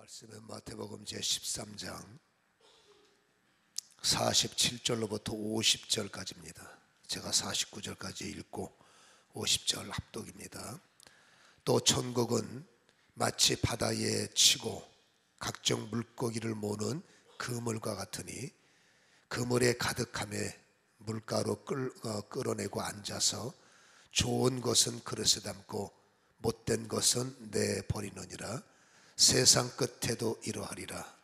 말씀은 마태복음 제13장 47절로부터 50절까지입니다. 제가 49절까지 읽고 50절 합독입니다. 또 천국은 마치 바다에 치고 각종 물고기를 모는 그물과 같으니 그물에 가득함에 물가로 끌어내고 앉아서 좋은 것은 그릇에 담고 못된 것은 내버리느니라. 세상 끝에도 이러하리라.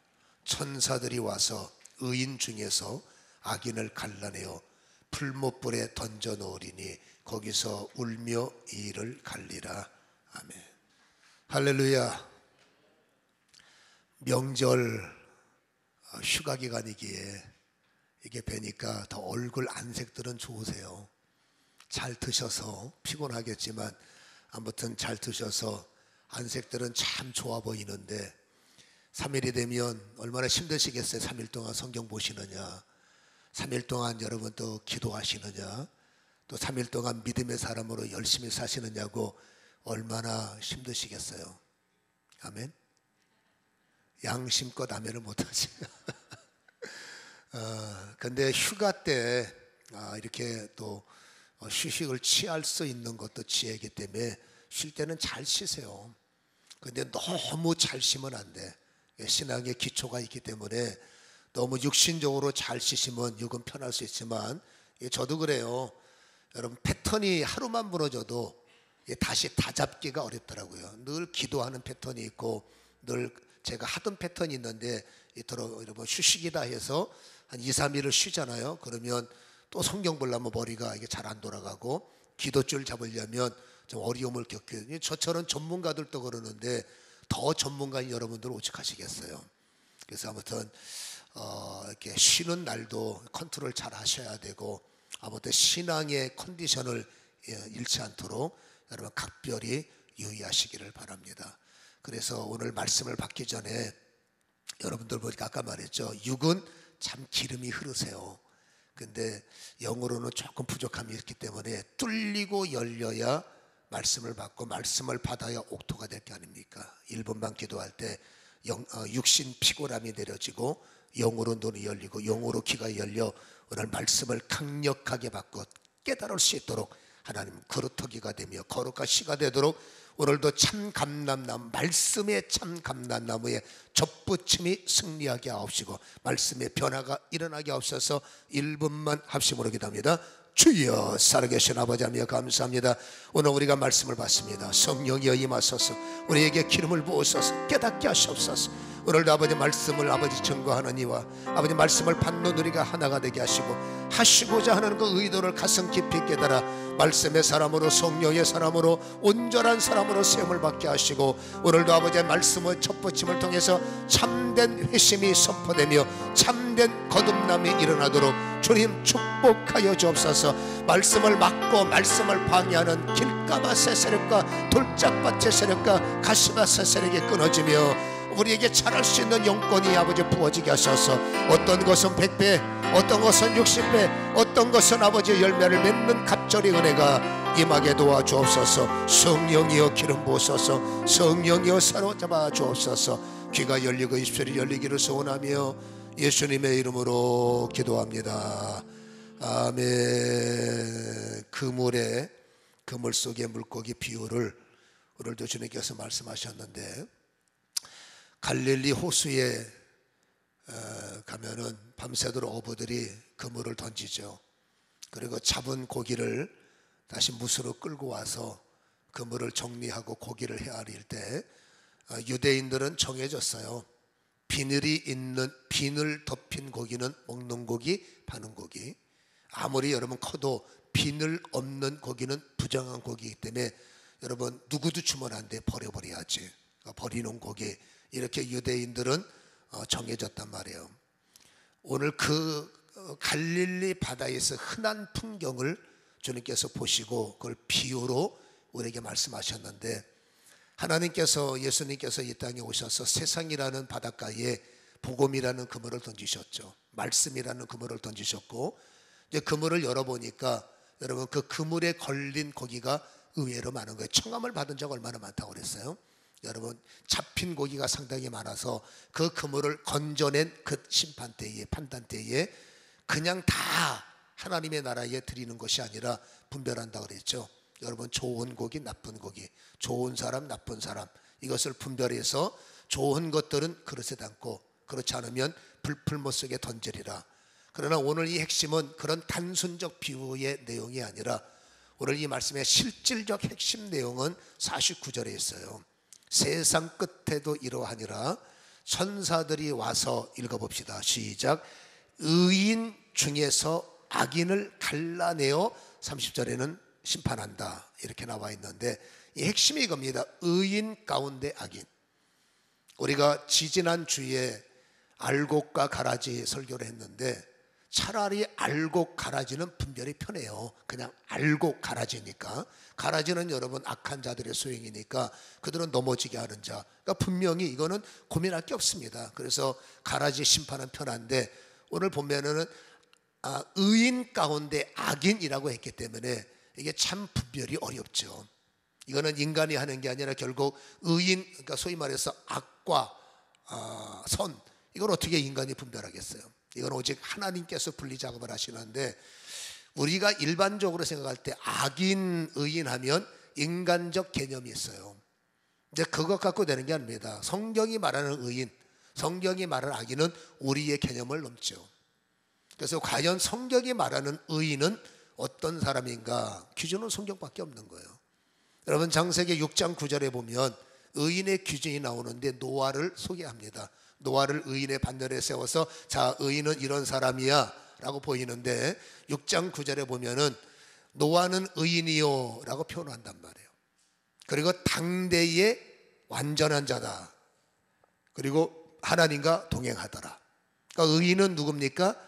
천사들이 와서 의인 중에서 악인을 갈라내어 풀무불에 던져 놓으리니 거기서 울며 이를 갈리라. 아멘. 할렐루야. 명절 휴가 기간이기에 이게 뵈니까 더 얼굴 안색들은 좋으세요. 잘 드셔서 피곤하겠지만 아무튼 잘 드셔서 안색들은 참 좋아 보이는데 3일이 되면 얼마나 힘드시겠어요. 3일 동안 성경 보시느냐, 3일 동안 여러분 또 기도하시느냐, 또 3일 동안 믿음의 사람으로 열심히 사시느냐고 얼마나 힘드시겠어요. 아멘. 양심껏 아멘을 못하지. 근데 휴가 때 이렇게 또 휴식을 취할 수 있는 것도 지혜이기 때문에 쉴 때는 잘 쉬세요. 근데 너무 잘 쉬면 안 돼. 신앙의 기초가 있기 때문에 너무 육신적으로 잘 쉬시면 육은 편할 수 있지만, 저도 그래요. 여러분, 패턴이 하루만 무너져도 다시 다잡기가 어렵더라고요. 늘 기도하는 패턴이 있고 늘 제가 하던 패턴이 있는데 여러분 휴식이다 해서 한 2, 3일을 쉬잖아요. 그러면 또 성경 보려면 머리가 이게 잘 안 돌아가고 기도줄 잡으려면 좀 어려움을 겪거든요. 저처럼 전문가들도 그러는데 더 전문가인 여러분들 오직하시겠어요. 그래서 아무튼 이렇게 쉬는 날도 컨트롤 잘 하셔야 되고, 아무튼 신앙의 컨디션을 잃지 않도록 여러분 각별히 유의하시기를 바랍니다. 그래서 오늘 말씀을 받기 전에 여러분들 보니까 아까 말했죠. 육은 참 기름이 흐르세요. 근데 영으로는 조금 부족함이 있기 때문에 뚫리고 열려야 말씀을 받고 말씀을 받아야 옥토가 될 게 아닙니까? 1분만 기도할 때 육신 피곤함이 내려지고 영으로 눈이 열리고 영으로 귀가 열려 오늘 말씀을 강력하게 받고 깨달을 수 있도록 하나님 그루터기가 되며 거룩한 씨가 되도록 오늘도 참 감람나무, 말씀의 참 감람나무에 접붙임이 승리하게 하옵시고 말씀의 변화가 일어나게 하옵소서. 1분만 합심으로 기도합니다. 주여, 살아계신 아버지 하나님 감사합니다. 오늘 우리가 말씀을 받습니다. 성령이여 임하소서. 우리에게 기름을 부으소서. 깨닫게 하시옵소서. 오늘도 아버지 말씀을 아버지 증거하는 이와 아버지 말씀을 받는 우리가 하나가 되게 하시고 하시고자 하는 그 의도를 가슴 깊이 깨달아 말씀의 사람으로 성령의 사람으로 온전한 사람으로 세움을 받게 하시고 오늘도 아버지의 말씀의 첫부침을 통해서 참된 회심이 선포되며 참된 거듭남이 일어나도록 주님 축복하여 주옵소서. 말씀을 막고 말씀을 방해하는 길가마세 세력과 돌짝밭의 세력과 가시마세 세력이 끊어지며 우리에게 잘할 수 있는 영권이 아버지 부어지게 하셔서 어떤 것은 100배, 어떤 것은 60배, 어떤 것은 아버지 열매를 맺는 갑절의 은혜가 임하게 도와주옵소서. 성령이여 기름 부으소서. 성령이여 사로잡아 주옵소서. 귀가 열리고 입술이 열리기를 소원하며 예수님의 이름으로 기도합니다. 아멘. 그물 속의 물고기 비유를 오늘도 주님께서 말씀하셨는데, 갈릴리 호수에 가면은 밤새도록 어부들이 그물을 던지죠. 그리고 잡은 고기를 다시 무수로 끌고 와서 그물을 정리하고 고기를 헤아릴 때 유대인들은 정해졌어요. 비늘 덮인 고기는 먹는 고기, 파는 고기. 아무리 여러분 커도 비늘 없는 고기는 부정한 고기이기 때문에 여러분 누구도 주면 안 돼. 버려버려야지. 버리는 고기. 이렇게 유대인들은 정해졌단 말이에요. 오늘 그 갈릴리 바다에서 흔한 풍경을 주님께서 보시고 그걸 비유로 우리에게 말씀하셨는데, 하나님께서 예수님께서 이 땅에 오셔서 세상이라는 바닷가에 복음이라는 그물을 던지셨죠. 말씀이라는 그물을 던지셨고, 이제 그물을 열어보니까 여러분 그 그물에 걸린 고기가 의외로 많은 거예요. 청함을 받은 적 얼마나 많다고 그랬어요. 여러분 잡힌 고기가 상당히 많아서 그 그물을 건져낸 그 심판 때에, 판단 때에 그냥 다 하나님의 나라에 드리는 것이 아니라 분별한다 그랬죠. 여러분 좋은 고기, 나쁜 고기, 좋은 사람, 나쁜 사람, 이것을 분별해서 좋은 것들은 그릇에 담고 그렇지 않으면 불풀못 속에 던지리라. 그러나 오늘 이 핵심은 그런 단순적 비유의 내용이 아니라 오늘 이 말씀의 실질적 핵심 내용은 49절에 있어요. 세상 끝에도 이러하니라. 천사들이 와서 읽어봅시다. 시작. 의인 중에서 악인을 갈라내어 30절에는 심판한다, 이렇게 나와 있는데 이 핵심이 이겁니다. 의인 가운데 악인. 우리가 지지난 주에 알곡과 가라지 설교를 했는데 차라리 알곡 가라지는 분별이 편해요. 그냥 알곡 가라지니까. 가라지는 여러분 악한 자들의 소행이니까 그들은 넘어지게 하는 자. 그러니까 분명히 이거는 고민할 게 없습니다. 그래서 가라지 심판은 편한데 오늘 보면은 의인 가운데 악인이라고 했기 때문에 이게 참 분별이 어렵죠. 이거는 인간이 하는 게 아니라 결국 의인, 그러니까 소위 말해서 악과 선, 이걸 어떻게 인간이 분별하겠어요? 이건 오직 하나님께서 분리 작업을 하시는데 우리가 일반적으로 생각할 때 악인, 의인 하면 인간적 개념이 있어요. 이제 그것 갖고 되는 게 아닙니다. 성경이 말하는 의인, 성경이 말하는 악인은 우리의 개념을 넘죠. 그래서 과연 성경이 말하는 의인은 어떤 사람인가? 기준은 성경밖에 없는 거예요. 여러분 창세기 6장 9절에 보면 의인의 기준이 나오는데 노아를 소개합니다. 노아를 의인의 반열에 세워서 자, 의인은 이런 사람이야 라고 보이는데 6장 9절에 보면은 노아는 의인이요 라고 표현한단 말이에요. 그리고 당대의 완전한 자다. 그리고 하나님과 동행하더라. 그러니까 의인은 누굽니까?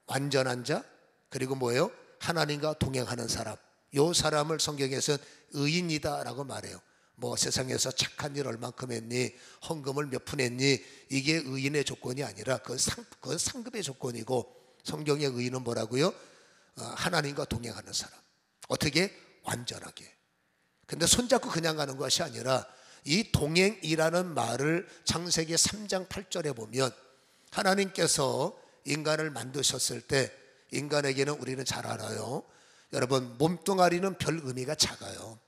완전한 자, 그리고 뭐예요? 하나님과 동행하는 사람. 요 사람을 성경에서는 의인이다 라고 말해요. 뭐 세상에서 착한 일 얼만큼 했니, 헌금을 몇 푼 했니, 이게 의인의 조건이 아니라 그건 상급의 조건이고, 성경의 의인은 뭐라고요? 하나님과 동행하는 사람. 어떻게? 완전하게. 근데 손잡고 그냥 가는 것이 아니라 이 동행이라는 말을 창세기 3장 8절에 보면 하나님께서 인간을 만드셨을 때 인간에게는 우리는 잘 알아요. 여러분 몸뚱아리는 별 의미가 작아요.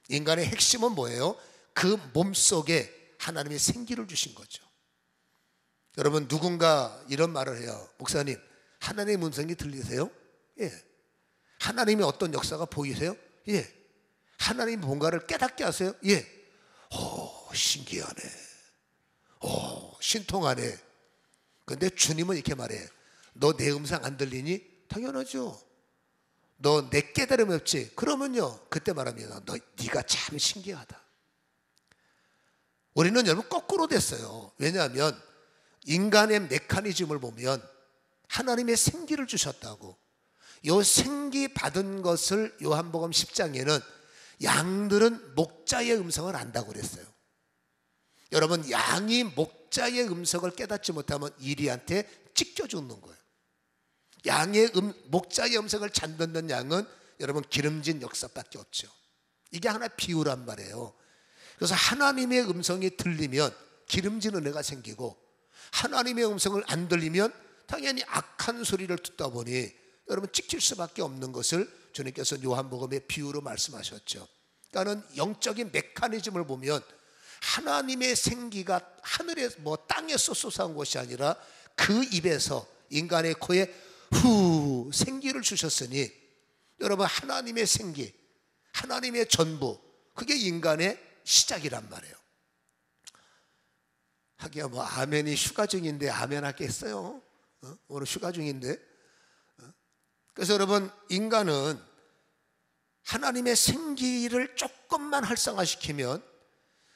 인간의 핵심은 뭐예요? 그 몸속에 하나님이 생기를 주신 거죠. 여러분 누군가 이런 말을 해요. 목사님, 하나님의 음성이 들리세요? 예. 하나님의 어떤 역사가 보이세요? 예. 하나님이 뭔가를 깨닫게 하세요? 예. 신기하네. 신통하네. 근데 주님은 이렇게 말해. 너 내 음성 안 들리니? 당연하죠. 너 내 깨달음이 없지? 그러면요, 그때 말합니다. 네가 참 신기하다. 우리는 여러분 거꾸로 됐어요. 왜냐하면 인간의 메커니즘을 보면 하나님의 생기를 주셨다고. 요 생기 받은 것을 요한복음 10장에는 양들은 목자의 음성을 안다고 그랬어요. 여러분 양이 목자의 음성을 깨닫지 못하면 이리한테 찢겨 죽는 거예요. 목자의 음성을 잘 듣는 양은 여러분 기름진 역사밖에 없죠. 이게 하나 비유란 말이에요. 그래서 하나님의 음성이 들리면 기름진 은혜가 생기고 하나님의 음성을 안 들리면 당연히 악한 소리를 듣다 보니 여러분 찍힐 수밖에 없는 것을 주님께서 요한복음의 비유로 말씀하셨죠. 그러니까는 영적인 메커니즘을 보면 하나님의 생기가 하늘에 땅에서 솟아온 것이 아니라 그 입에서 인간의 코에 후 생기를 주셨으니 여러분 하나님의 생기, 하나님의 전부, 그게 인간의 시작이란 말이에요. 하기야 아멘이 휴가 중인데 아멘 하겠어요? 오늘 휴가 중인데. 그래서 여러분 인간은 하나님의 생기를 조금만 활성화시키면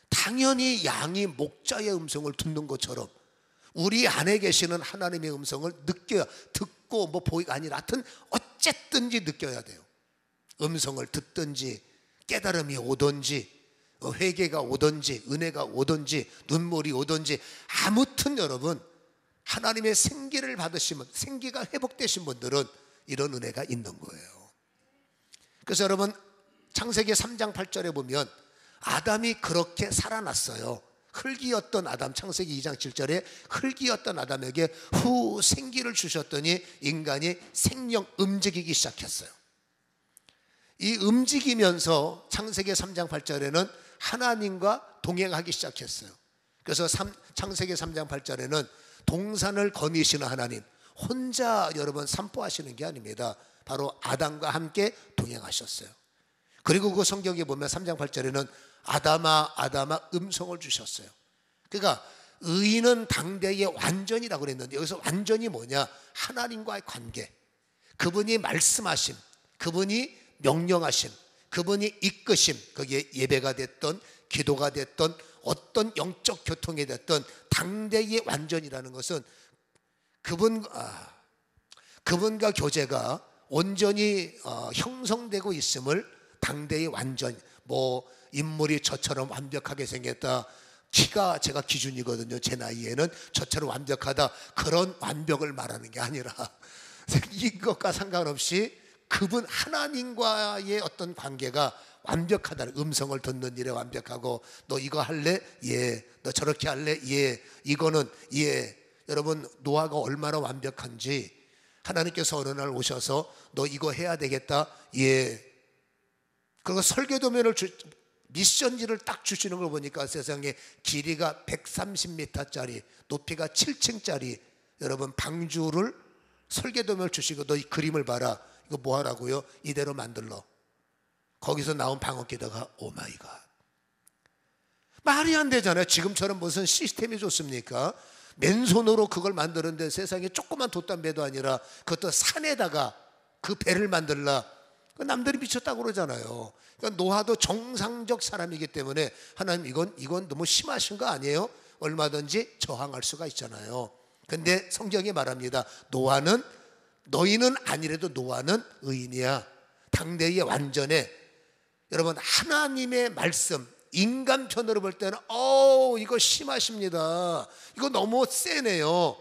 당연히 양이 목자의 음성을 듣는 것처럼 우리 안에 계시는 하나님의 음성을 듣고 보이가 아니라 하여튼 어쨌든지 느껴야 돼요. 음성을 듣든지 깨달음이 오든지 회개가 오든지 은혜가 오든지 눈물이 오든지 아무튼 여러분 하나님의 생기를 받으시면 생기가 회복되신 분들은 이런 은혜가 있는 거예요. 그래서 여러분 창세기 3장 8절에 보면 아담이 그렇게 살아났어요. 흙이었던 아담, 창세기 2장 7절에 흙이었던 아담에게 후 생기를 주셨더니 인간이 생명 움직이기 시작했어요. 이 움직이면서 창세기 3장 8절에는 하나님과 동행하기 시작했어요. 그래서 창세기 3장 8절에는 동산을 거니시는 하나님, 혼자 여러분 산보하시는 게 아닙니다. 바로 아담과 함께 동행하셨어요. 그리고 그 성경에 보면 3장 8절에는 아담아 아담아 음성을 주셨어요. 그러니까 의인은 당대의 완전이라고 그랬는데 여기서 완전이 뭐냐? 하나님과의 관계, 그분이 말씀하심, 그분이 명령하심, 그분이 이끄심, 거기에 예배가 됐던 기도가 됐던 어떤 영적 교통이 됐던 당대의 완전이라는 것은 그분과 교제가 온전히 형성되고 있음을 당대의 완전, 뭐 인물이 저처럼 완벽하게 생겼다, 키가 제가 기준이거든요. 제 나이에는 저처럼 완벽하다, 그런 완벽을 말하는 게 아니라 생긴 것과 상관없이 그분 하나님과의 어떤 관계가 완벽하다는, 음성을 듣는 일에 완벽하고, 너 이거 할래? 예. 너 저렇게 할래? 예. 이거는 예. 여러분 노아가 얼마나 완벽한지 하나님께서 어느 날 오셔서 너 이거 해야 되겠다? 예. 그리고 설계도면을 미션지를 딱 주시는 걸 보니까 세상에 길이가 130m짜리, 높이가 7층짜리 여러분 방주를 설계도면을 주시고 너 이 그림을 봐라. 이거 뭐 하라고요? 이대로 만들러. 거기서 나온 방언기다가 오마이갓. 말이 안 되잖아요. 지금처럼 무슨 시스템이 좋습니까? 맨손으로 그걸 만드는데 세상에 조그만 돛담배도 아니라 그것도 산에다가 그 배를 만들라. 남들이 미쳤다고 그러잖아요. 그러니까 노아도 정상적 사람이기 때문에 하나님 이건 너무 심하신 거 아니에요? 얼마든지 저항할 수가 있잖아요. 근데 성경이 말합니다. 노아는, 너희는 아니래도 노아는 의인이야. 당대의 완전해. 여러분 하나님의 말씀, 인간 편으로 볼 때는 이거 심하십니다. 이거 너무 세네요.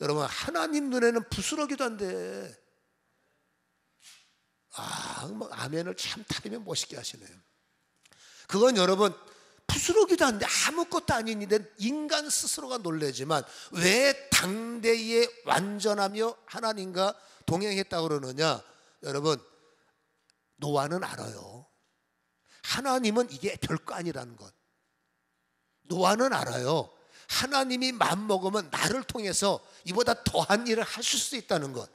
여러분 하나님 눈에는 부스러기도 안 돼. 아멘을 참 타리면 멋있게 하시네요. 그건 여러분 부스러기도 안 돼, 아무것도 아닌 일인데 인간 스스로가 놀라지만 왜 당대의 완전하며 하나님과 동행했다고 그러느냐? 여러분 노아는 알아요. 하나님은 이게 별거 아니라는 것. 노아는 알아요. 하나님이 마음먹으면 나를 통해서 이보다 더한 일을 하실 수 있다는 것.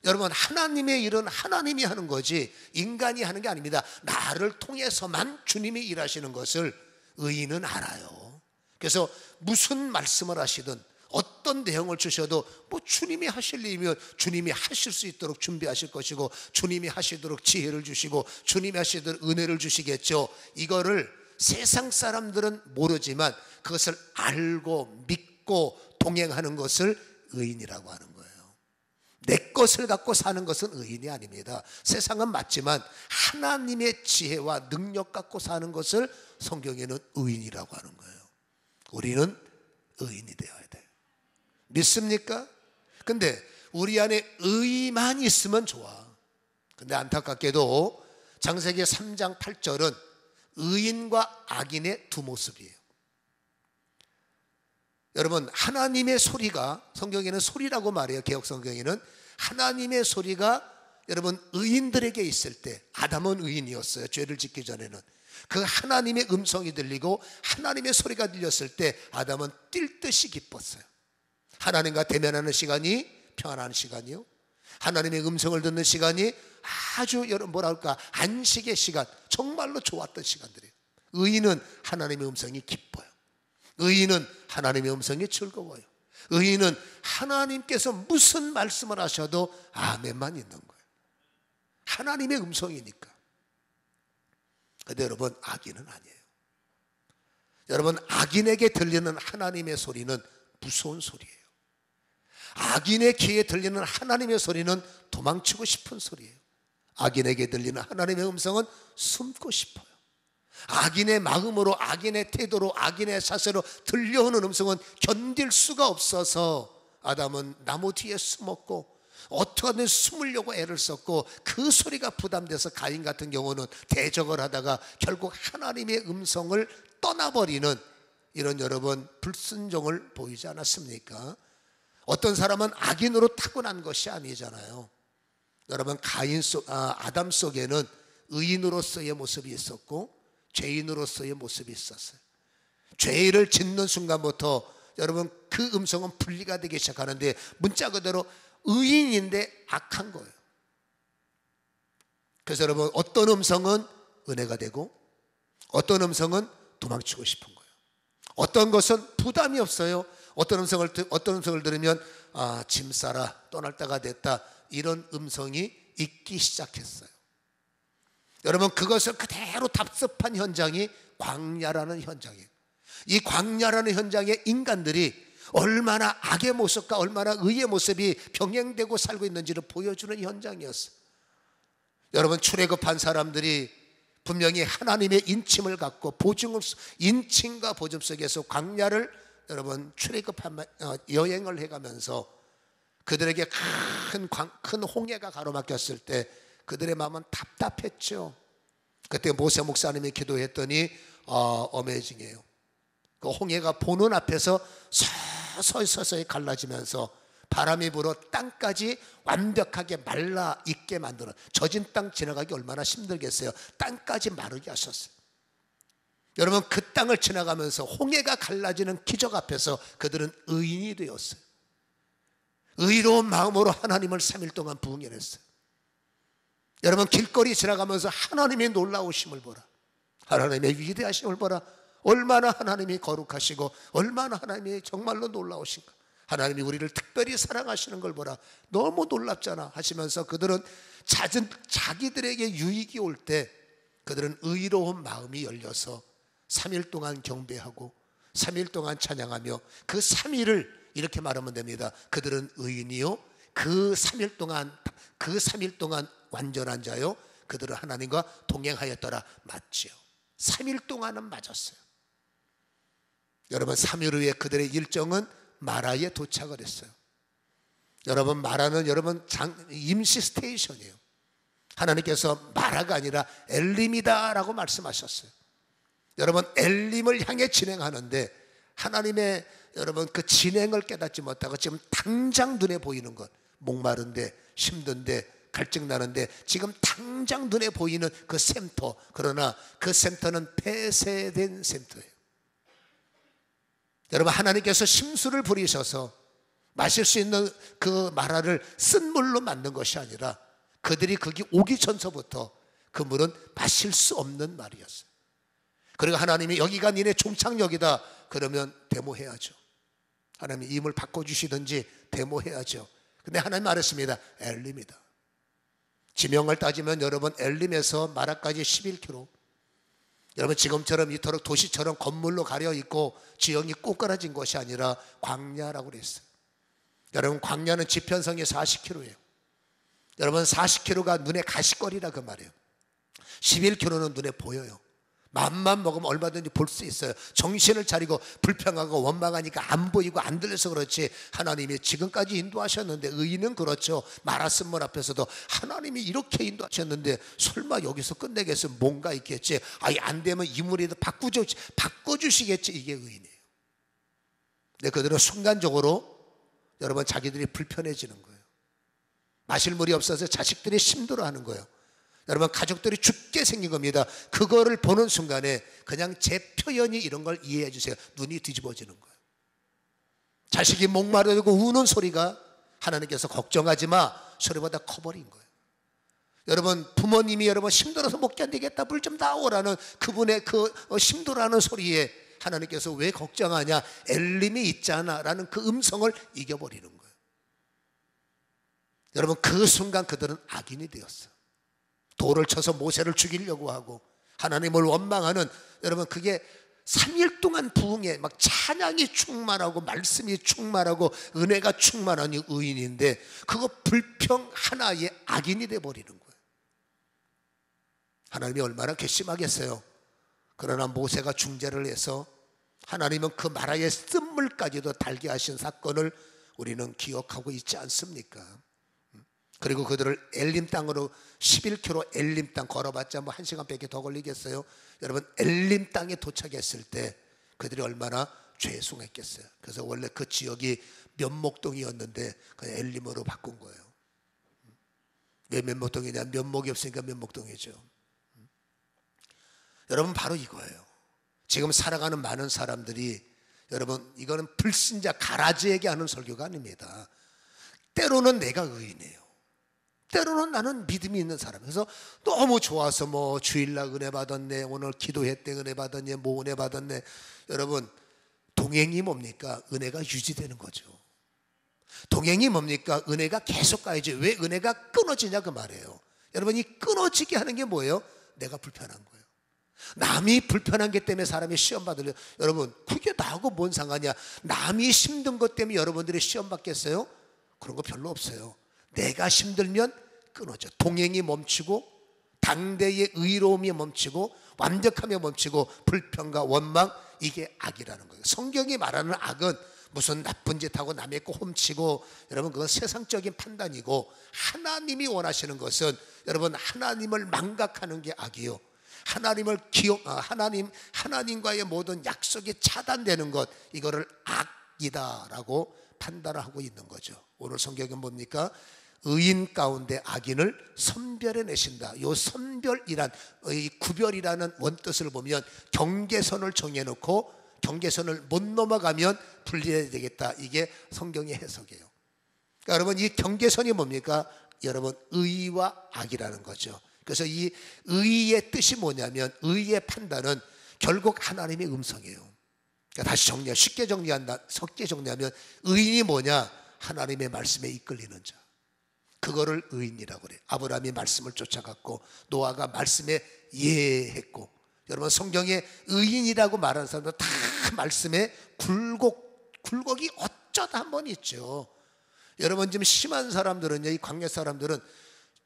여러분 하나님의 일은 하나님이 하는 거지 인간이 하는 게 아닙니다. 나를 통해서만 주님이 일하시는 것을 의인은 알아요. 그래서 무슨 말씀을 하시든 어떤 내용을 주셔도 뭐 주님이 하실 일이면 주님이 하실 수 있도록 준비하실 것이고, 주님이 하시도록 지혜를 주시고 주님이 하시도록 은혜를 주시겠죠. 이거를 세상 사람들은 모르지만 그것을 알고 믿고 동행하는 것을 의인이라고 하는 거예요. 내 것을 갖고 사는 것은 의인이 아닙니다. 세상은 맞지만 하나님의 지혜와 능력 갖고 사는 것을 성경에는 의인이라고 하는 거예요. 우리는 의인이 되어야 돼요. 믿습니까? 근데 우리 안에 의만 있으면 좋아. 근데 안타깝게도 창세기 3장 8절은 의인과 악인의 두 모습이에요. 여러분 하나님의 소리가, 성경에는 소리라고 말해요. 개역 성경에는 하나님의 소리가 여러분 의인들에게 있을 때, 아담은 의인이었어요. 죄를 짓기 전에는. 그 하나님의 음성이 들리고 하나님의 소리가 들렸을 때 아담은 뛸 듯이 기뻤어요. 하나님과 대면하는 시간이 평안한 시간이요, 하나님의 음성을 듣는 시간이 아주 여러분 뭐랄까 안식의 시간, 정말로 좋았던 시간들이에요. 의인은 하나님의 음성이 기뻐요. 의인은 하나님의 음성이 즐거워요. 의인은 하나님께서 무슨 말씀을 하셔도 아멘만 있는 거예요. 하나님의 음성이니까. 그런데 여러분 악인은 아니에요. 여러분 악인에게 들리는 하나님의 소리는 무서운 소리예요. 악인의 귀에 들리는 하나님의 소리는 도망치고 싶은 소리예요. 악인에게 들리는 하나님의 음성은 숨고 싶어요. 악인의 마음으로, 악인의 태도로, 악인의 사세로 들려오는 음성은 견딜 수가 없어서 아담은 나무 뒤에 숨었고, 어떻게든 숨으려고 애를 썼고 그 소리가 부담돼서 가인 같은 경우는 대적을 하다가 결국 하나님의 음성을 떠나버리는 이런 여러분 불순종을 보이지 않았습니까? 어떤 사람은 악인으로 타고난 것이 아니잖아요. 여러분 아담 속에는 의인으로서의 모습이 있었고 죄인으로서의 모습이 있었어요. 죄를 짓는 순간부터 여러분 그 음성은 분리가 되기 시작하는데 문자 그대로 의인인데 악한 거예요. 그래서 여러분 어떤 음성은 은혜가 되고 어떤 음성은 도망치고 싶은 거예요. 어떤 것은 부담이 없어요. 어떤 음성을 들으면 짐 싸라 떠날 때가 됐다 이런 음성이 있기 시작했어요. 여러분 그것을 그대로 답습한 현장이 광야라는 현장이에요. 이 광야라는 현장에 인간들이 얼마나 악의 모습과 얼마나 의의 모습이 병행되고 살고 있는지를 보여주는 현장이었어요. 여러분 출애굽한 사람들이 분명히 하나님의 인침을 갖고 인침과 보증 속에서 광야를 여러분 출애굽한 여행을 해가면서 그들에게 큰 홍해가 가로막혔을 때 그들의 마음은 답답했죠. 그때 모세 목사님이 기도했더니 어메이징이에요. 그 홍해가 보는 앞에서 서서히 갈라지면서 바람이 불어 땅까지 완벽하게 말라 있게 만들어 젖은 땅 지나가기 얼마나 힘들겠어요. 땅까지 마르게 하셨어요. 여러분 그 땅을 지나가면서 홍해가 갈라지는 기적 앞에서 그들은 의인이 되었어요. 의로운 마음으로 하나님을 3일 동안 부응했어요. 여러분 길거리 지나가면서 하나님의 놀라우심을 보라. 하나님의 위대하심을 보라. 얼마나 하나님이 거룩하시고 얼마나 하나님이 정말로 놀라우신가. 하나님이 우리를 특별히 사랑하시는 걸 보라. 너무 놀랍잖아 하시면서 그들은 자기들에게 유익이 올 때 그들은 의로운 마음이 열려서 3일 동안 경배하고 3일 동안 찬양하며 그 3일을 이렇게 말하면 됩니다. 그들은 의인이요 그 3일 동안 완전한 자요 그들은 하나님과 동행하였더라. 맞지요. 3일 동안은 맞았어요. 여러분 3일 후에 그들의 일정은 마라에 도착을 했어요. 여러분 마라는 여러분 임시 스테이션이에요. 하나님께서 마라가 아니라 엘림이다 라고 말씀하셨어요. 여러분 엘림을 향해 진행하는데 하나님의 여러분 그 진행을 깨닫지 못하고 지금 당장 눈에 보이는 것 목마른데 힘든데 갈증나는데 지금 당장 눈에 보이는 그 샘터, 그러나 그 샘터는 폐쇄된 샘터예요. 여러분 하나님께서 심수를 부리셔서 마실 수 있는 그 마라를 쓴 물로 만든 것이 아니라 그들이 거기 오기 전서부터 그 물은 마실 수 없는 말이었어요. 그리고 하나님이 여기가 니네 종착역이다 그러면 데모해야죠. 하나님이 이 물 바꿔주시든지 데모해야죠. 근데 하나님 말했습니다. 엘림이다. 지명을 따지면 여러분 엘림에서 마라까지 11km. 여러분 지금처럼 이토록 도시처럼 건물로 가려 있고 지형이 꼬꾸라진 것이 아니라 광야라고 그랬어요. 여러분 광야는 지편성이 40km예요. 여러분 40km가 눈에 가시거리라 그 말이에요. 11km는 눈에 보여요. 맘만 먹으면 얼마든지 볼 수 있어요. 정신을 차리고 불평하고 원망하니까 안 보이고 안 들려서 그렇지 하나님이 지금까지 인도하셨는데 의인은 그렇죠. 마라쓴물 앞에서도 하나님이 이렇게 인도하셨는데 설마 여기서 끝내겠으면 뭔가 있겠지. 아예 안 되면 이 물이라도 바꿔주시겠지. 이게 의인이에요. 근데 그들은 순간적으로 여러분 자기들이 불편해지는 거예요. 마실 물이 없어서 자식들이 힘들어하는 거예요. 여러분 가족들이 죽게 생긴 겁니다. 그거를 보는 순간에 그냥 제 표현이 이런 걸 이해해 주세요. 눈이 뒤집어지는 거예요. 자식이 목마르고 우는 소리가 하나님께서 걱정하지 마 소리보다 커버린 거예요. 여러분 부모님이 여러분 힘들어서 못 견디겠다 물 좀 다오라는 그분의 그 힘들어하는 소리에 하나님께서 왜 걱정하냐 엘림이 있잖아 라는 그 음성을 이겨버리는 거예요. 여러분 그 순간 그들은 악인이 되었어요. 돌을 쳐서 모세를 죽이려고 하고 하나님을 원망하는 여러분 그게 3일 동안 부흥에 막 찬양이 충만하고 말씀이 충만하고 은혜가 충만한 의인인데 그거 불평 하나의 악인이 돼버리는 거예요. 하나님이 얼마나 괘씸하겠어요. 그러나 모세가 중재를 해서 하나님은 그 마라의 쓴물까지도 달게 하신 사건을 우리는 기억하고 있지 않습니까? 그리고 그들을 엘림 땅으로 11km 엘림 땅 걸어봤자 뭐 1시간밖에 더 걸리겠어요? 여러분 엘림 땅에 도착했을 때 그들이 얼마나 죄송했겠어요. 그래서 원래 그 지역이 면목동이었는데 그냥 엘림으로 바꾼 거예요. 왜 면목동이냐? 면목이 없으니까 면목동이죠. 여러분 바로 이거예요. 지금 살아가는 많은 사람들이, 여러분 이거는 불신자 가라지에게 하는 설교가 아닙니다. 때로는 내가 의인이에요. 때로는 나는 믿음이 있는 사람. 그래서 너무 좋아서 뭐 주일날 은혜 받았네, 오늘 기도회 때 은혜 받았네, 뭐 은혜 받았네. 여러분 동행이 뭡니까? 은혜가 유지되는 거죠. 동행이 뭡니까? 은혜가 계속 가야지. 왜 은혜가 끊어지냐 그 말이에요. 여러분 이 끊어지게 하는 게 뭐예요? 내가 불편한 거예요. 남이 불편한 게 때문에 사람이 시험 받으려. 여러분 그게 나하고 뭔 상관이야? 남이 힘든 것 때문에 여러분들이 시험 받겠어요? 그런 거 별로 없어요. 내가 힘들면 끊어져. 동행이 멈추고 당대의 의로움이 멈추고 완벽함이 멈추고 불평과 원망, 이게 악이라는 거예요. 성경이 말하는 악은 무슨 나쁜 짓 하고 남의 거 훔치고, 여러분 그건 세상적인 판단이고, 하나님이 원하시는 것은 여러분 하나님을 망각하는 게 악이요, 하나님과의 모든 약속이 차단되는 것, 이거를 악이다라고 판단을 하고 있는 거죠. 오늘 성경은 뭡니까? 의인 가운데 악인을 선별해 내신다. 이 선별이란, 이 구별이라는 원뜻을 보면 경계선을 정해놓고 경계선을 못 넘어가면 분리해야 되겠다. 이게 성경의 해석이에요. 그러니까 여러분 이 경계선이 뭡니까? 여러분 의와 악이라는 거죠. 그래서 이 의의 뜻이 뭐냐면, 의의 판단은 결국 하나님의 음성이에요. 그러니까 다시 쉽게 정리하면 의인이 뭐냐? 하나님의 말씀에 이끌리는 자. 그거를 의인이라고 그래요. 아브라함이 말씀을 쫓아갔고 노아가 말씀에 예했고, 여러분 성경에 의인이라고 말하는 사람들 다 말씀에 굴곡이 어쩌다 한 번 있죠. 여러분 지금 심한 사람들은요, 이 광야 사람들은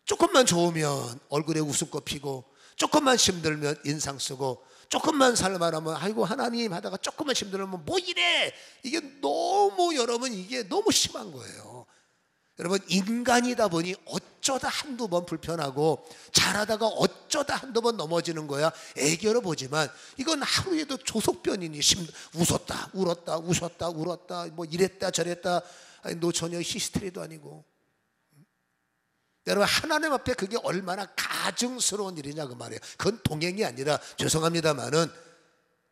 조금만 좋으면 얼굴에 웃음꽃 피고, 조금만 힘들면 인상 쓰고, 조금만 살만하면 아이고 하나님 하다가 조금만 힘들면 뭐 이래. 이게 너무, 여러분 이게 너무 심한 거예요. 여러분 인간이다 보니 어쩌다 한두 번 불편하고, 잘하다가 어쩌다 한두 번 넘어지는 거야. 애교로 보지만 이건 하루에도 조속변이니 웃었다 울었다 웃었다 울었다 뭐 이랬다 저랬다. 아니, 노처녀 히스테리도 아니고. 여러분 하나님 앞에 그게 얼마나 가증스러운 일이냐 그 말이에요. 그건 동행이 아니라, 죄송합니다마는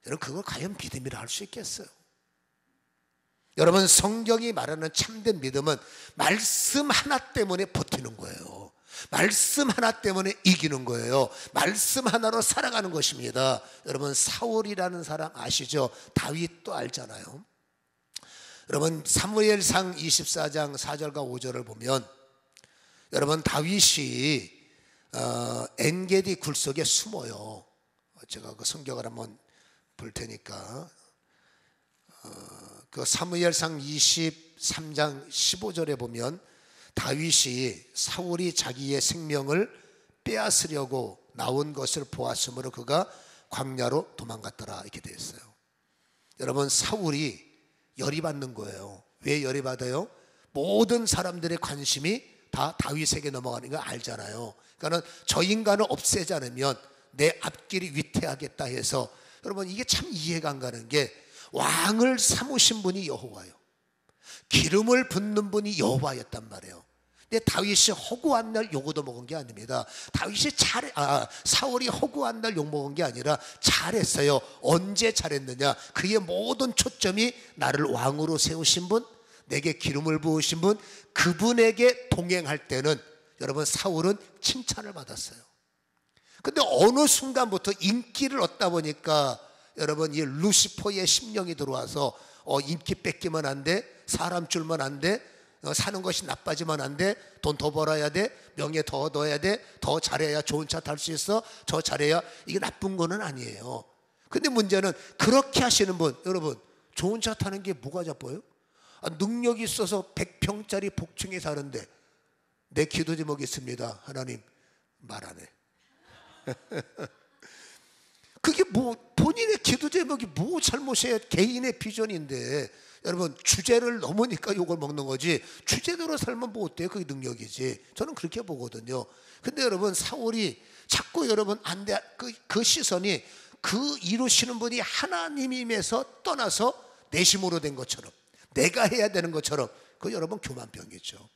여러분 그걸 과연 믿음이라 할 수 있겠어요? 여러분 성경이 말하는 참된 믿음은 말씀 하나 때문에 버티는 거예요. 말씀 하나 때문에 이기는 거예요. 말씀 하나로 살아가는 것입니다. 여러분 사울이라는 사람 아시죠? 다윗도 알잖아요. 여러분 사무엘상 24장 4절과 5절을 보면, 여러분 다윗이 엔게디 굴 속에 숨어요. 제가 그 성경을 한번 볼 테니까, 그 사무엘상 23장 15절에 보면 다윗이 사울이 자기의 생명을 빼앗으려고 나온 것을 보았으므로 그가 광야로 도망갔더라, 이렇게 되어 있어요. 여러분 사울이 열이 받는 거예요. 왜 열이 받아요? 모든 사람들의 관심이 다 다윗에게 넘어가는 거 알잖아요. 그러니까 저 인간을 없애지 않으면 내 앞길이 위태하겠다 해서, 여러분 이게 참 이해가 안 가는 게, 왕을 삼으신 분이 여호와예요. 기름을 붓는 분이 여호와였단 말이에요. 근데 다윗이 허구한 날 요거도 먹은 게 아닙니다. 사울이 허구한 날 욕 먹은 게 아니라 잘했어요. 언제 잘했느냐? 그의 모든 초점이 나를 왕으로 세우신 분, 내게 기름을 부으신 분, 그분에게 동행할 때는 여러분 사울은 칭찬을 받았어요. 근데 어느 순간부터 인기를 얻다 보니까 여러분 이 루시퍼의 심령이 들어와서 인기 뺏기면 안 돼, 사람 줄면 안 돼, 사는 것이 나빠지면 안 돼, 돈 더 벌어야 돼, 명예 더 얻어야 돼, 더 잘해야 좋은 차 탈 수 있어, 더 잘해야. 이게 나쁜 거는 아니에요. 근데 문제는 그렇게 하시는 분, 여러분 좋은 차 타는 게 뭐가 나빠요? 능력이 있어서 100평짜리 복층에 사는데 내 기도 제목이 있습니다. 하나님 말 안 해. 그게 뭐 본인의 기도 제목이 뭐 잘못이에요? 개인의 비전인데. 여러분 주제를 넘으니까 욕을 먹는 거지, 주제대로 살면 뭐 어때요? 그게 능력이지. 저는 그렇게 보거든요. 근데 여러분 사울이 자꾸 여러분 안 돼, 그 시선이 그 이루시는 분이 하나님임에서 떠나서 내심으로 된 것처럼, 내가 해야 되는 것처럼, 그 여러분 교만병이죠.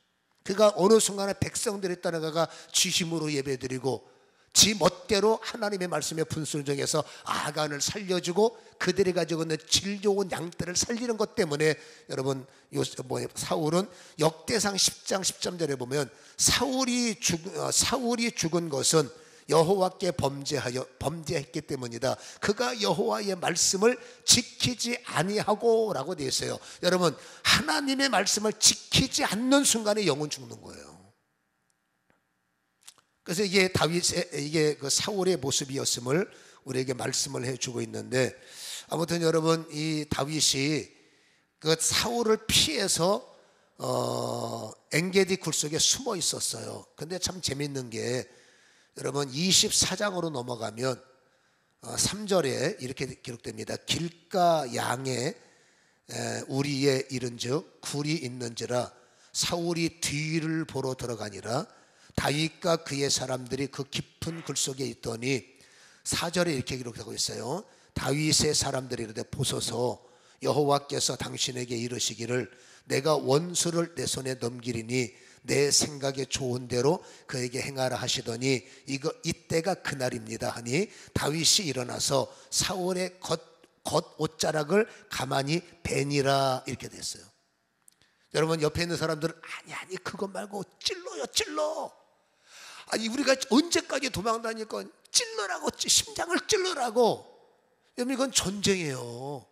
그가 어느 순간에 백성들이 따라가가 지심으로 예배드리고 지 멋대로 하나님의 말씀에 분순종해서 아간을 살려주고 그들이 가지고 있는 질 좋은 양떼를 살리는 것 때문에 여러분 사울은 역대상 10장 10절에 보면 사울이 죽은 것은 여호와께 범죄했기 때문이다. 그가 여호와의 말씀을 지키지 아니하고 라고 되어 있어요. 여러분 하나님의 말씀을 지키지 않는 순간에 영은 죽는 거예요. 그래서 이게 이게 그 사울의 모습이었음을 우리에게 말씀을 해주고 있는데, 아무튼 여러분 이 다윗이 그 사울을 피해서 엔게디 굴 속에 숨어 있었어요. 근데 참 재밌는 게 여러분 24장으로 넘어가면 3절에 이렇게 기록됩니다. 길가 양에 우리에 이른즉 굴이 있는지라 사울이 뒤를 보러 들어가니라. 다윗과 그의 사람들이 그 깊은 굴 속에 있더니 4절에 이렇게 기록하고 있어요. 다윗의 사람들이 이르되 보소서 여호와께서 당신에게 이르시기를 내가 원수를 내 손에 넘기리니 내 생각에 좋은 대로 그에게 행하라 하시더니 이때가 그날입니다 하니 다윗이 일어나서 사울의 겉 옷자락을 가만히 베니라 이렇게 됐어요. 여러분 옆에 있는 사람들은 아니 그것 말고 찔러요, 찔러. 아니 우리가 언제까지 도망다니까 찔러라고, 심장을 찔러라고. 여러분 이건 전쟁이에요.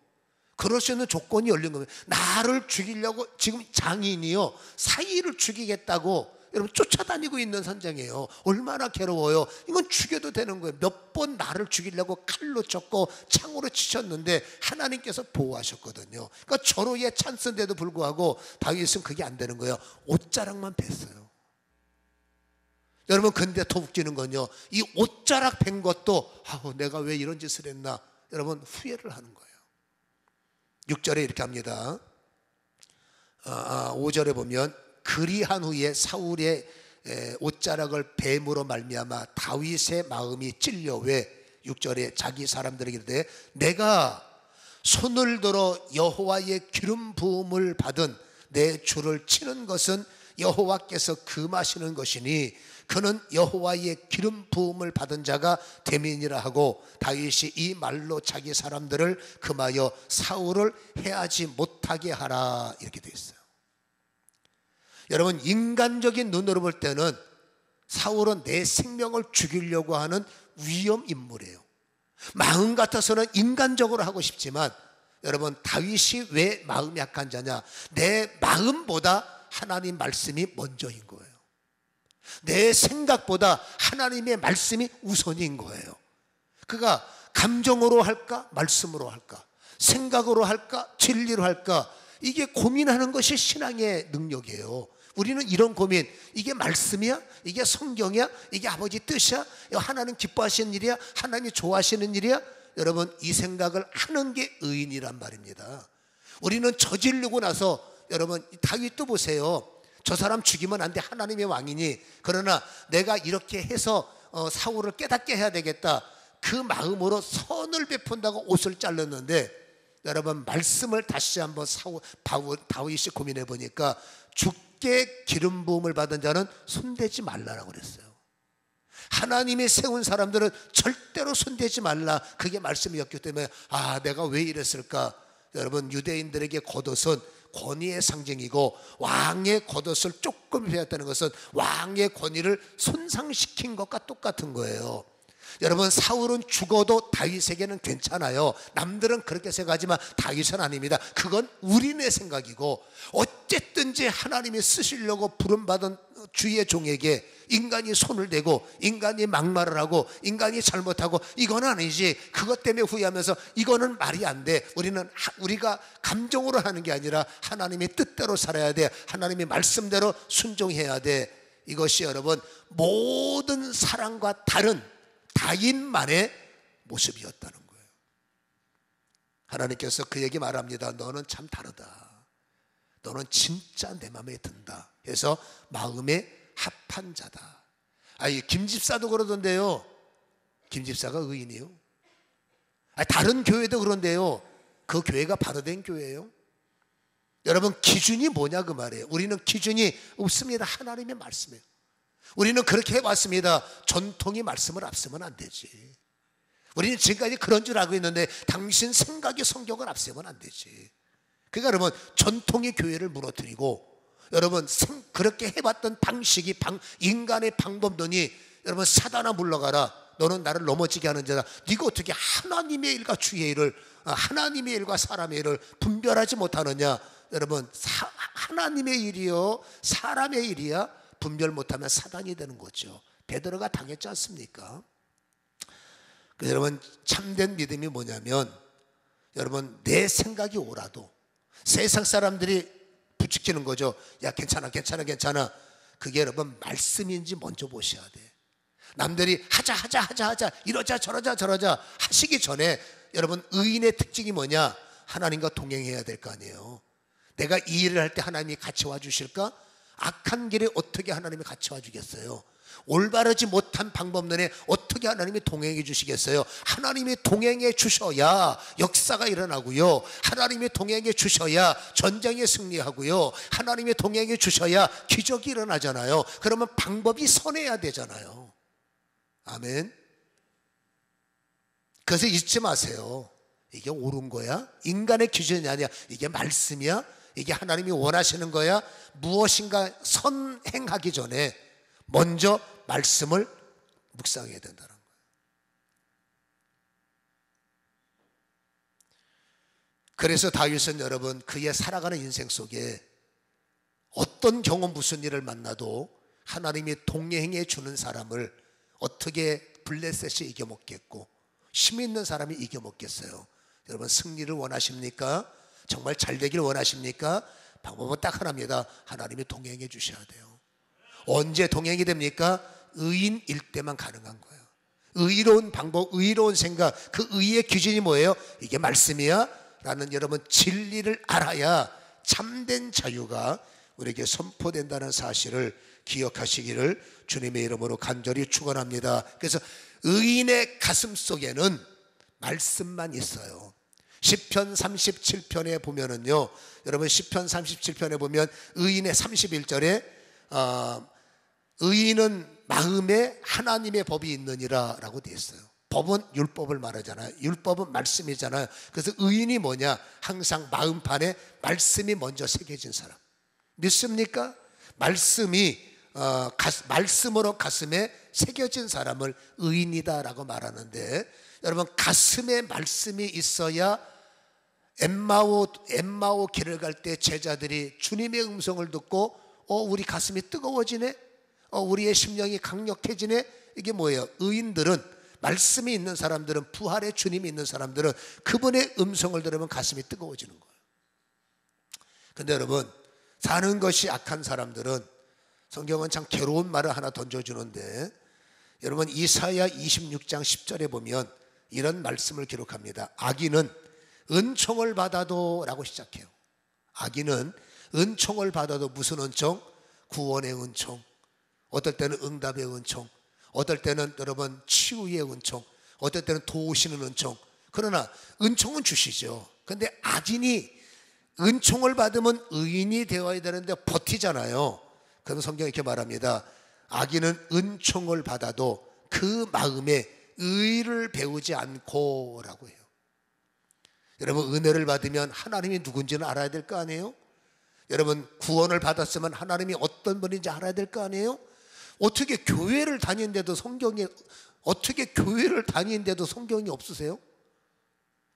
그럴 수 있는 조건이 열린 겁니다. 나를 죽이려고 지금 장인이요 사이를 죽이겠다고 여러분 쫓아다니고 있는 선장이에요. 얼마나 괴로워요. 이건 죽여도 되는 거예요. 몇 번 나를 죽이려고 칼로 쳤고 창으로 치셨는데 하나님께서 보호하셨거든요. 그러니까 절호의 찬스인데도 불구하고 다윗은 그게 안 되는 거예요. 옷자락만 뱄어요. 여러분 근데 더 웃기는 건요, 이 옷자락 벤 것도 내가 왜 이런 짓을 했나 여러분 후회를 하는 거예요. 6절에 이렇게 합니다. 5절에 보면 그리한 후에 사울의 옷자락을 뱀으로 말미암아 다윗의 마음이 찔려. 왜? 6절에 자기 사람들에게 이르되 내가 손을 들어 여호와의 기름 부음을 받은 내 주를 치는 것은 여호와께서 금하시는 것이니 그는 여호와의 기름 부음을 받은 자가 되민이라 하고 다윗이 이 말로 자기 사람들을 금하여 사울을 해하지 못하게 하라 이렇게 되어 있어요. 여러분 인간적인 눈으로 볼 때는 사울은 내 생명을 죽이려고 하는 위험 인물이에요. 마음 같아서는 인간적으로 하고 싶지만 여러분 다윗이 왜 마음이 약한 자냐, 내 마음보다 하나님 말씀이 먼저인 거예요. 내 생각보다 하나님의 말씀이 우선인 거예요. 그가 감정으로 할까 말씀으로 할까, 생각으로 할까 진리로 할까, 이게 고민하는 것이 신앙의 능력이에요. 우리는 이런 고민, 이게 말씀이야? 이게 성경이야? 이게 아버지 뜻이야? 하나님 기뻐하시는 일이야? 하나님이 좋아하시는 일이야? 여러분 이 생각을 하는 게 의인이란 말입니다. 우리는 저지르고 나서 여러분 다윗도 보세요. 저 사람 죽이면 안 돼, 하나님의 왕이니. 그러나 내가 이렇게 해서 사울을 깨닫게 해야 되겠다, 그 마음으로 선을 베푼다고 옷을 잘랐는데 여러분 말씀을 다시 한번 다윗이 고민해 보니까 주께 기름 부음을 받은 자는 손대지 말라라고 그랬어요. 하나님이 세운 사람들은 절대로 손대지 말라, 그게 말씀이었기 때문에 내가 왜 이랬을까. 여러분 유대인들에게 겉옷은 권위의 상징이고 왕의 겉옷을 조금 베었다는 것은 왕의 권위를 손상시킨 것과 똑같은 거예요. 여러분 사울은 죽어도 다윗에게는 괜찮아요. 남들은 그렇게 생각하지만 다윗은 아닙니다. 그건 우리네 생각이고, 어쨌든지 하나님이 쓰시려고 부름받은 주의 종에게 인간이 손을 대고 인간이 막말을 하고 인간이 잘못하고 이건 아니지, 그것 때문에 후회하면서 이거는 말이 안 돼. 우리가 감정으로 하는 게 아니라 하나님의 뜻대로 살아야 돼. 하나님의 말씀대로 순종해야 돼. 이것이 여러분 모든 사람과 다른 다인만의 모습이었다는 거예요. 하나님께서 그에게 말합니다. 너는 참 다르다. 너는 진짜 내 마음에 든다. 그래서 마음에 합한 자다. 김 집사도 그러던데요. 김 집사가 의인이요? 다른 교회도 그런데요. 그 교회가 바로 된 교회예요? 여러분, 기준이 뭐냐 그 말이에요. 우리는 기준이 없습니다. 하나님의 말씀이에요. 우리는 그렇게 해왔습니다. 전통이 말씀을 앞서면 안 되지. 우리는 지금까지 그런 줄 알고 있는데 당신 생각이 성경을 앞세우면 안 되지. 그러니까 여러분, 전통의 교회를 무너뜨리고 여러분 그렇게 해왔던 방식이 인간의 방법론이 여러분 사단아 물러가라. 너는 나를 넘어지게 하는 자다. 네가 어떻게 하나님의 일과 주의 일을 하나님의 일과 사람의 일을 분별하지 못하느냐. 여러분, 하나님의 일이요 사람의 일이야 분별 못하면 사단이 되는 거죠. 베드로가 당했지 않습니까? 그래서 여러분, 참된 믿음이 뭐냐면 여러분, 내 생각이 오라도 세상 사람들이 부추기는 거죠. 야, 괜찮아 그게 여러분 말씀인지 먼저 보셔야 돼. 남들이 하자 이러자 저러자 하시기 전에 여러분, 의인의 특징이 뭐냐? 하나님과 동행해야 될 거 아니에요. 내가 이 일을 할 때 하나님이 같이 와주실까? 악한 길에 어떻게 하나님이 같이 와주겠어요? 올바르지 못한 방법론에 어떻게 하나님이 동행해 주시겠어요? 하나님이 동행해 주셔야 역사가 일어나고요. 하나님이 동행해 주셔야 전쟁에 승리하고요. 하나님이 동행해 주셔야 기적이 일어나잖아요. 그러면 방법이 선해야 되잖아요. 아멘. 그래서 잊지 마세요. 이게 옳은 거야? 인간의 기준이 아니야. 이게 말씀이야? 이게 하나님이 원하시는 거야? 무엇인가 선행하기 전에 먼저 말씀을 묵상해야 된다는 거예요. 그래서 다윗은 여러분, 그의 살아가는 인생 속에 어떤 경험 무슨 일을 만나도 하나님이 동행해 주는 사람을 어떻게 블레셋이 이겨먹겠고 힘 있는 사람이 이겨먹겠어요? 여러분, 승리를 원하십니까? 정말 잘 되기를 원하십니까? 방법은 딱 하나입니다. 하나님이 동행해 주셔야 돼요. 언제 동행이 됩니까? 의인일 때만 가능한 거예요. 의로운 방법, 의로운 생각, 그 의의 기준이 뭐예요? 이게 말씀이야? 라는 여러분 진리를 알아야 참된 자유가 우리에게 선포된다는 사실을 기억하시기를 주님의 이름으로 간절히 축원합니다. 그래서 의인의 가슴 속에는 말씀만 있어요. 시편 37편에 보면은요, 여러분 시편 37편에 보면 의인의 31절에 의인은 마음에 하나님의 법이 있느니라 라고 되어 있어요. 법은 율법을 말하잖아요. 율법은 말씀이잖아요. 그래서 의인이 뭐냐? 항상 마음판에 말씀이 먼저 새겨진 사람. 믿습니까? 말씀이 말씀으로 가슴에 새겨진 사람을 의인이다 라고 말하는데, 여러분 가슴에 말씀이 있어야 엠마오 길을 갈 때 제자들이 주님의 음성을 듣고 우리 가슴이 뜨거워지네, 우리의 심령이 강력해지네. 이게 뭐예요? 의인들은, 말씀이 있는 사람들은, 부활의 주님이 있는 사람들은 그분의 음성을 들으면 가슴이 뜨거워지는 거예요. 근데 여러분, 사는 것이 악한 사람들은, 성경은 참 괴로운 말을 하나 던져주는데, 여러분 이사야 26장 10절에 보면 이런 말씀을 기록합니다. 악인은 은총을 받아도 라고 시작해요. 악인은 은총을 받아도, 무슨 은총? 구원의 은총, 어떨 때는 응답의 은총, 어떨 때는 여러분 치유의 은총, 어떨 때는 도우시는 은총. 그러나 은총은 주시죠. 근데 악인이 은총을 받으면 의인이 되어야 되는데 버티잖아요. 그럼 성경이 이렇게 말합니다. 악인은 은총을 받아도 그 마음에 의를 배우지 않고 라고 해요. 여러분, 은혜를 받으면 하나님이 누군지는 알아야 될 거 아니에요? 여러분, 구원을 받았으면 하나님이 어떤 분인지 알아야 될 거 아니에요? 어떻게 교회를 다니는데도 성경이 없으세요?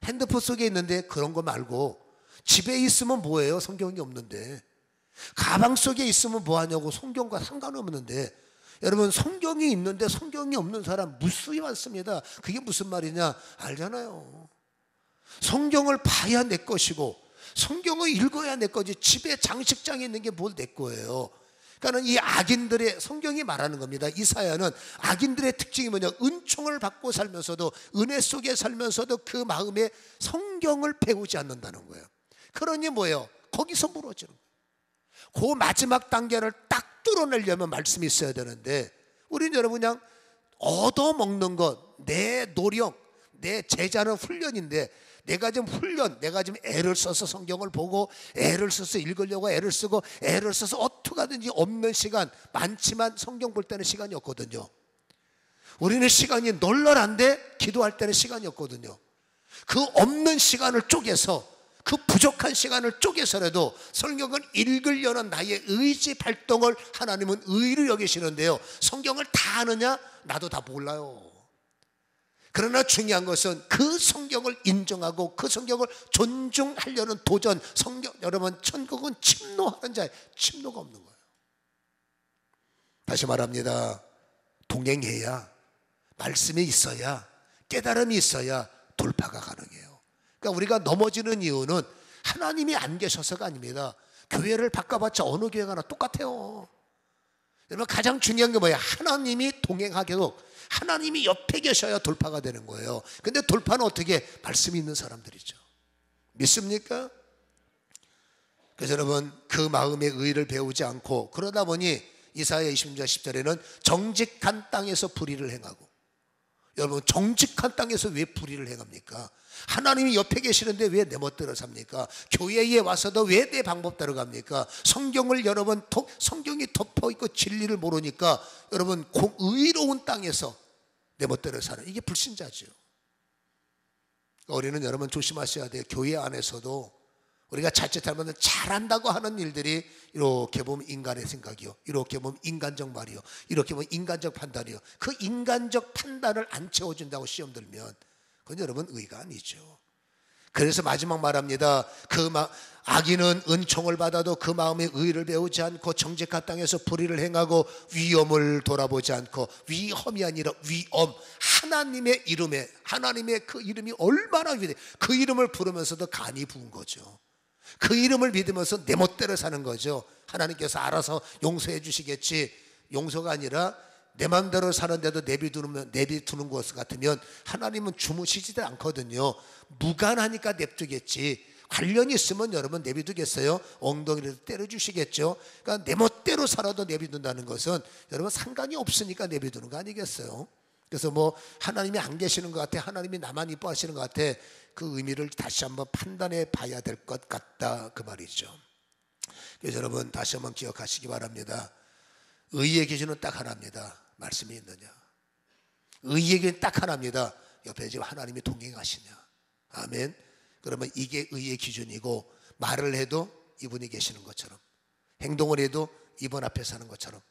핸드폰 속에 있는데 그런 거 말고, 집에 있으면 뭐예요? 성경이 없는데. 가방 속에 있으면 뭐하냐고, 성경과 상관없는데. 여러분, 성경이 있는데 성경이 없는 사람 무수히 많습니다. 그게 무슨 말이냐 알잖아요. 성경을 봐야 내 것이고 성경을 읽어야 내 거지, 집에 장식장에 있는 게 뭘 내 거예요. 그러니까 이 악인들의, 성경이 말하는 겁니다. 이사야는 악인들의 특징이 뭐냐, 은총을 받고 살면서도, 은혜 속에 살면서도 그 마음에 성경을 배우지 않는다는 거예요. 그러니 뭐예요? 거기서 무너지는 거예요. 그 마지막 단계를 딱 뚫어내려면 말씀이 있어야 되는데, 우리는 여러분 그냥 얻어먹는 것, 내 노력, 내 제자는 훈련인데, 내가 지금 내가 지금 애를 써서 성경을 보고, 애를 써서 읽으려고 애를 쓰고, 애를 써서 어떻게 하든지 없는 시간 많지만 성경 볼 때는 시간이 없거든요. 우리는 시간이 널널한데 기도할 때는 시간이 없거든요. 그 없는 시간을 쪼개서, 그 부족한 시간을 쪼개서라도 성경을 읽으려는 나의 의지 발동을 하나님은 의로 여기시는데요, 성경을 다 아느냐? 나도 다 몰라요. 그러나 중요한 것은 그 성경을 인정하고 그 성경을 존중하려는 도전. 성경, 여러분, 천국은 침노하는 자의 침노가 없는 거예요. 다시 말합니다. 동행해야, 말씀이 있어야, 깨달음이 있어야 돌파가 가능해요. 그러니까 우리가 넘어지는 이유는 하나님이 안 계셔서가 아닙니다. 교회를 바꿔봤자 어느 교회가 나 똑같아요. 여러분, 가장 중요한 게 뭐예요? 하나님이 동행하도록, 하나님이 옆에 계셔야 돌파가 되는 거예요. 근데 돌파는 어떻게? 말씀이 있는 사람들이죠. 믿습니까? 그래서 여러분, 그 마음의 의를 배우지 않고, 그러다 보니 이사야 20장 10절에는 정직한 땅에서 불의를 행하고. 여러분, 정직한 땅에서 왜 불의를 행합니까? 하나님이 옆에 계시는데 왜 내 멋대로 삽니까? 교회에 와서도 왜 내 방법대로 갑니까? 성경을 여러분, 성경이 덮어있고 진리를 모르니까 여러분, 의로운 땅에서 내 멋대로 사는, 이게 불신자죠. 우리는 여러분 조심하셔야 돼요. 교회 안에서도 우리가 자칫하면 잘한다고 하는 일들이 이렇게 보면 인간의 생각이요, 이렇게 보면 인간적 말이요, 이렇게 보면 인간적 판단이요. 그 인간적 판단을 안 채워준다고 시험 들면 그건 여러분 의가 아니죠. 그래서 마지막 말합니다. 악인은 은총을 받아도 그 마음의 의를 배우지 않고 정직한 땅에서 불의를 행하고 위엄을 돌아보지 않고, 위험이 아니라 위엄, 하나님의 이름에, 하나님의 그 이름이 얼마나 위대해. 그 이름을 부르면서도 간이 부은 거죠. 그 이름을 믿으면서 내 멋대로 사는 거죠. 하나님께서 알아서 용서해 주시겠지. 용서가 아니라 내 마음대로 사는데도 내비두는 것 같으면 하나님은 주무시지도 않거든요. 무관하니까 냅두겠지. 관련이 있으면 여러분 내비두겠어요? 엉덩이를 때려주시겠죠. 그러니까 내 멋대로 살아도 내비둔다는 것은 여러분 상관이 없으니까 내비두는 거 아니겠어요? 그래서 뭐 하나님이 안 계시는 것 같아, 하나님이 나만 이뻐하시는 것 같아, 그 의미를 다시 한번 판단해 봐야 될 것 같다, 그 말이죠. 그래서 여러분 다시 한번 기억하시기 바랍니다. 의의 기준은 딱 하나입니다. 말씀이 있느냐. 의의 기준은 딱 하나입니다. 옆에 지금 하나님이 동행하시냐. 아멘. 그러면 이게 의의 기준이고, 말을 해도 이분이 계시는 것처럼, 행동을 해도 이분 앞에 사는 것처럼,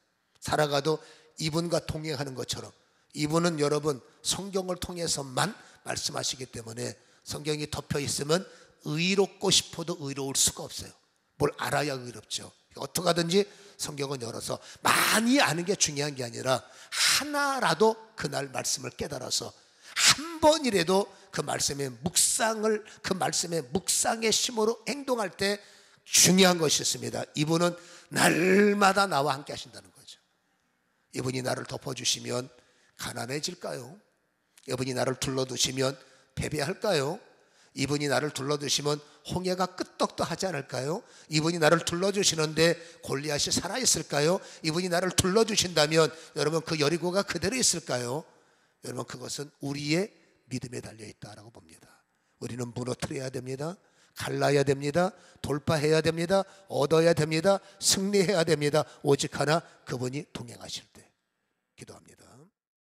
살아가도 이분과 동행하는 것처럼, 이분은 여러분 성경을 통해서만 말씀하시기 때문에 성경이 덮여 있으면 의롭고 싶어도 의로울 수가 없어요. 뭘 알아야 의롭죠. 어떻게 하든지 성경은 열어서, 많이 아는 게 중요한 게 아니라 하나라도 그날 말씀을 깨달아서 한 번이라도 그 말씀의 묵상을, 그 말씀의 묵상의 심으로 행동할 때 중요한 것이 있습니다. 이분은 날마다 나와 함께 하신다는 거죠. 이분이 나를 덮어주시면 가난해질까요? 이분이 나를 둘러두시면 패배할까요? 이분이 나를 둘러주시면 홍해가 끄떡도 하지 않을까요? 이분이 나를 둘러주시는데 골리앗이 살아있을까요? 이분이 나를 둘러주신다면 여러분 그 여리고가 그대로 있을까요? 여러분 그것은 우리의 믿음에 달려있다라고 봅니다. 우리는 무너뜨려야 됩니다. 갈라야 됩니다. 돌파해야 됩니다. 얻어야 됩니다. 승리해야 됩니다. 오직 하나, 그분이 동행하실 때. 기도합니다.